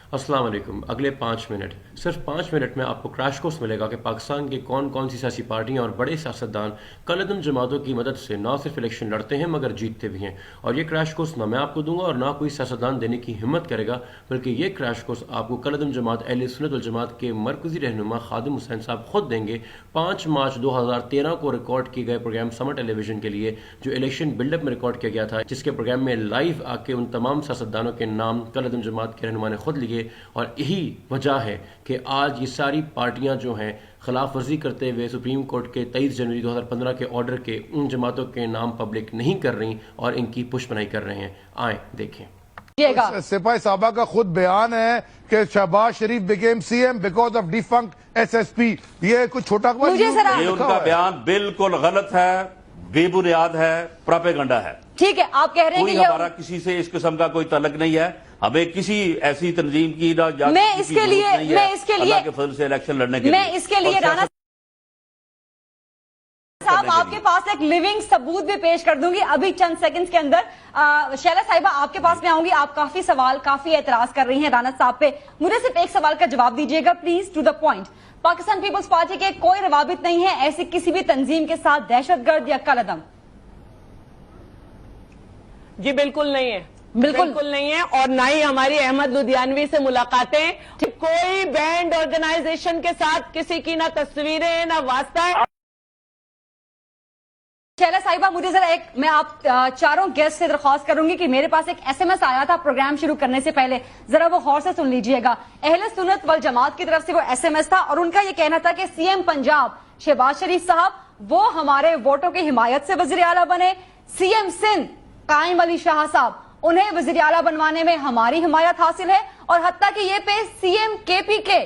अस्सलाम वालेकुम। अगले 5 मिनट, सिर्फ 5 मिनट में आपको क्रैश कोर्स मिलेगा कि पाकिस्तान की कौन कौन सी सियासी पार्टियां और बड़े सियासतदान कलअदम जमातों की मदद से न सिर्फ इलेक्शन लड़ते हैं मगर जीतते भी हैं। और ये क्रैश कोर्स ना मैं आपको दूंगा और ना कोई सियासतदान देने की हिम्मत करेगा, बल्कि ये क्रैश कोर्स आपको कलअदम जमात अहले सुन्नत वल जमात के मरकजी रहनुमा खादिम हुसैन साहब खुद देंगे 5 मार्च 2013 को रिकॉर्ड किए गए प्रोग्राम समर टेलीविजन के लिए, जो इलेक्शन बिल्डअप में रिकॉर्ड किया गया था, जिसके प्रोग्राम में लाइव आके उन तमाम सियासतदानों के नाम कलअदम जमात के रहनुमा ने खुद लिए। और यही वजह है कि आज ये सारी पार्टियां जो हैं खिलाफ वर्जी करते हुए सुप्रीम कोर्ट के 23 जनवरी 2015 के ऑर्डर के उन जमातों के नाम पब्लिक नहीं कर रही और इनकी पुष्पनाई कर रहे हैं। आए देखें। सिपाही साहबा का खुद बयान है कि Shahbaz Sharif became CM because of defunct SSP. ये कुछ छोटा ये उनका बयान बिल्कुल गलत है, बेबुनियाद है, प्रोपेगेंडा है। ठीक है, आप कह रहे हैं कि हमारा किसी से इस किस्म का कोई तल्लुक नहीं है। हमें किसी ऐसी तंजीम की ना मैं इसके लिए अल्लाह के फजल से इलेक्शन लड़ने के मैं इसके लिए राणा साहब आपके पास एक लिविंग सबूत भी पेश कर दूंगी अभी चंद सेकंड्स के अंदर। शैला साहिबा आपके पास में आऊंगी। आप काफी सवाल काफी एतराज कर रही हैं राणा साहब पे। मुझे सिर्फ एक सवाल का जवाब दीजिएगा please, to the point. Pakistan People's Party के कोई रवाबित नहीं है ऐसी किसी भी तंजीम के साथ, दहशतगर्द या कलअदम? जी बिल्कुल नहीं है, बिल्कुल नहीं है। और ना ही हमारी अहमद लुधियानवी से मुलाकातें, कोई बैंड ऑर्गेनाइजेशन के साथ किसी की ना तस्वीरें ना वास्ता है। शैला साहिबा मुझे जरा मैं आप चारों गेस्ट से दरख्वास्त करूंगी कि मेरे पास एक एसएमएस आया था प्रोग्राम शुरू करने से पहले, जरा वो गौर से सुन लीजिएगा। अहले सुन्नत वल जमात की तरफ से वो एसएमएस था और उनका ये कहना था कि सीएम पंजाब शहबाज शरीफ साहब वो हमारे वोटों की हिमायत से वजीर आला बने, सीएम सिंध कायम अली शाह साहब उन्हें वजीर आला बनवाने में हमारी हिमायत हासिल है, और हत्ता कि ये पे सीएम केपी के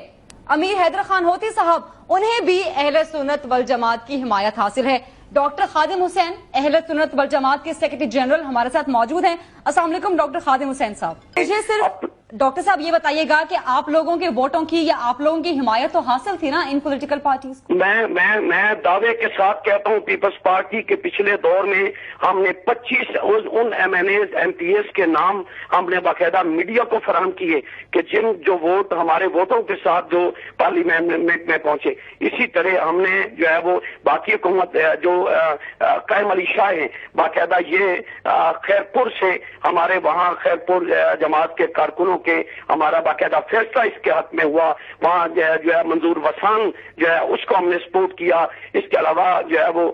अमीर हैदर खान होती साहब उन्हें भी अहले सुन्नत वल जमात की हिमायत हासिल है। डॉक्टर खादिम हुसैन अहले सुन्नत वल जमात के सेक्रेटरी जनरल हमारे साथ मौजूद हैं। अस्सलाम वालेकुम डॉक्टर खादिम हुसैन साहब। मुझे सिर्फ डॉक्टर साहब ये बताइएगा कि आप लोगों के वोटों की या आप लोगों की हिमायत तो हासिल थी ना इन पॉलिटिकल पार्टीज को? मैं दावे के साथ कहता हूँ पीपल्स पार्टी के पिछले दौर में हमने 25 उन एमएनएस एमपीएस के नाम हमने बाकायदा मीडिया को फराहम किए कि जिन जो वोट हमारे वोटों के साथ जो पार्लियामेंट में पहुंचे। इसी तरह हमने जो है वो बाकी हुकूमत जो कायम अली शाह है बाकायदा ये खैरपुर से हमारे वहाँ खैरपुर जमात के कारकुनों के हमारा बाकायदा फैसला इसके हक में हुआ। वहाँ जो है मंजूर वसान जो है उसको हमने सपोर्ट किया। इसके अलावा जो है वो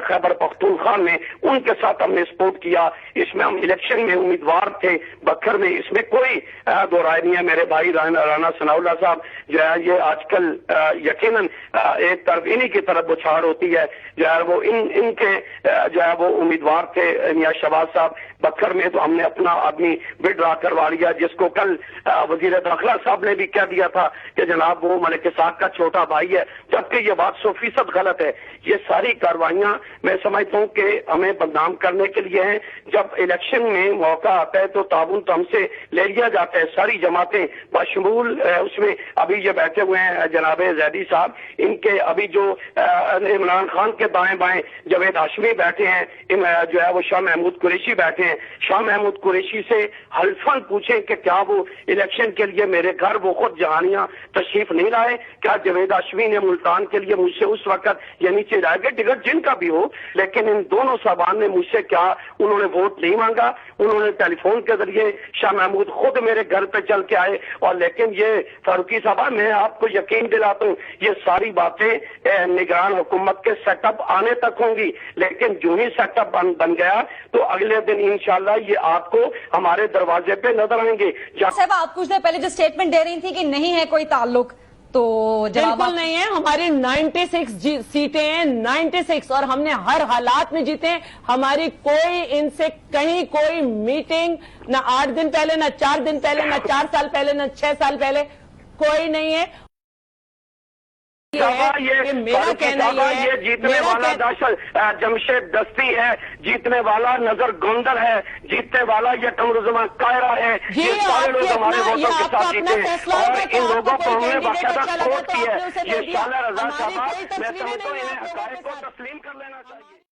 खैबर पख्तूनख्वा में उनके साथ हमने सपोर्ट किया। इसमें हम इलेक्शन में उम्मीदवार थे बखर में, इसमें कोई दो राय नहीं है। मेरे भाई राना सनाउल्लाह साहब जो है ये आजकल यकीनन एक तरफ इन्हीं की तरफ बुछाड़ होती है जो है वो इनके जो है वो उम्मीदवार थे मियां शहबाज साहब बखर में, तो हमने अपना आदमी विड्रा करवा लिया, जिसको कल वजीर दाखिला साहब ने भी कह दिया था कि जनाब वो मलिक साहब का छोटा भाई है, जबकि ये बात 100% गलत है। ये सारी कार्रवाइयां मैं समझता हूँ कि हमें बदनाम करने के लिए हैं। जब इलेक्शन में मौका आता है तो ताबून तो हमसे ले लिया जाता है। सारी जमातें बशमूल उसमें अभी ये बैठे हुए हैं जनाब जैदी साहब, इनके अभी जो इमरान खान के दाएं बाएं जावेद हाशमी बैठे हैं, जो है वो शाह महमूद कुरैशी बैठे हैं। शाह महमूद कुरैशी से हल्फन पूछें कि क्या वो इलेक्शन के लिए मेरे घर वो खुद जहानियां तशरीफ नहीं लाए? क्या जावेद हाशमी ने मुल्तान के लिए मुझसे उस वक्त ये नीचे जाएगा टिकट जिनका भी हो, लेकिन इन दोनों साहबान ने मुझसे क्या उन्होंने वोट नहीं मांगा। उन्होंने टेलीफोन के जरिए शाह महमूद खुद मेरे घर पे चल के आए। और लेकिन ये फारूकी साहब मैं आपको यकीन दिलाता हूँ ये सारी बातें निगरान हुकूमत के सेटअप आने तक होंगी, लेकिन जो ही सेटअप बन गया तो अगले दिन इंशाल्लाह ये आपको हमारे दरवाजे पे नजर आएंगे। साहब आप कुछ देर पहले जो स्टेटमेंट दे रही थी कि नहीं है कोई ताल्लुक, तो बिल्कुल नहीं है। हमारी 96 सीटें हैं, 96, और हमने हर हालात में जीते हैं। हमारी कोई इनसे कहीं कोई मीटिंग ना 8 दिन पहले, ना 4 दिन पहले, ना 4 साल पहले, ना 6 साल पहले कोई नहीं है। मेरा कहना ये जीतने वाला जमशेद दस्ती है, जीतने वाला नजर गोंदल है, जीतने वाला ये कमरुजमा कायरा है। ये सारे लोग हमारे वोटों के साथ जीते हैं और इन लोगों को हमने बाकायदा सपोर्ट की है। ये शाला रजा साहब मैं समझता हूँ इन्हें हकायक को तस्लीम कर लेना चाहिए।